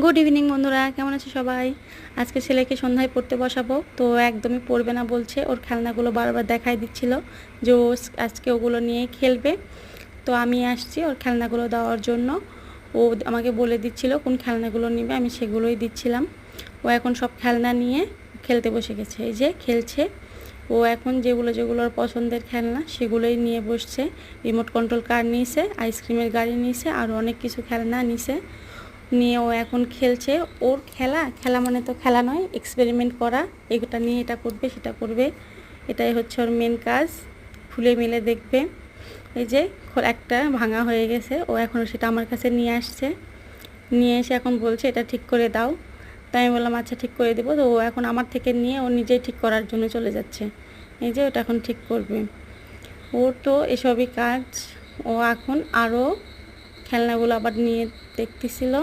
Good evening বন্ধুরা, কেমন আছে সবাই? আজকে ছেলেকে সন্ধ্যায় পড়তে বসাবো, তো একদমই পড়বে না বলছে। ওর খেলনাগুলো বারবার দেখাই দিচ্ছিল যে ও আজকে ওগুলো নিয়ে খেলবে। তো আমি আসছি ওর খেলনাগুলো দেওয়ার জন্য। ও আমাকে বলে দিচ্ছিল কোন খেলনাগুলো নেবে, আমি সেগুলোই দিচ্ছিলাম। ও এখন সব খেলনা নিয়ে খেলতে বসে গেছে, এই যে খেলছে। ও এখন যেগুলো যেগুলো ওর পছন্দের খেলনা সেগুলোই নিয়ে বসছে। রিমোট কন্ট্রোল কার নিয়েছে, আইসক্রিমের গাড়ি নিয়েছে, আর অনেক কিছু খেলনা নিয়েছে। নিয়ে ও এখন খেলছে। ওর খেলা খেলা মানে তো খেলা নয়, এক্সপেরিমেন্ট করা। এটা নিয়ে এটা করবে, সেটা করবে, এটাই হচ্ছে ওর মেন কাজ। খুলে মিলে দেখবে। এই যে একটা ভাঙা হয়ে গেছে, ও এখন সেটা আমার কাছে নিয়ে আসছে। নিয়ে এসে এখন বলছে এটা ঠিক করে দাও। তাই আমি বললাম আচ্ছা ঠিক করে দেবো। তো ও এখন আমার থেকে নিয়ে ও নিজেই ঠিক করার জন্য চলে যাচ্ছে। এই যে ওটা এখন ঠিক করবে। ওর তো এসবই কাজ। ও এখন আরও খেলনাগুলো আবার নিয়ে দেখতেছিল।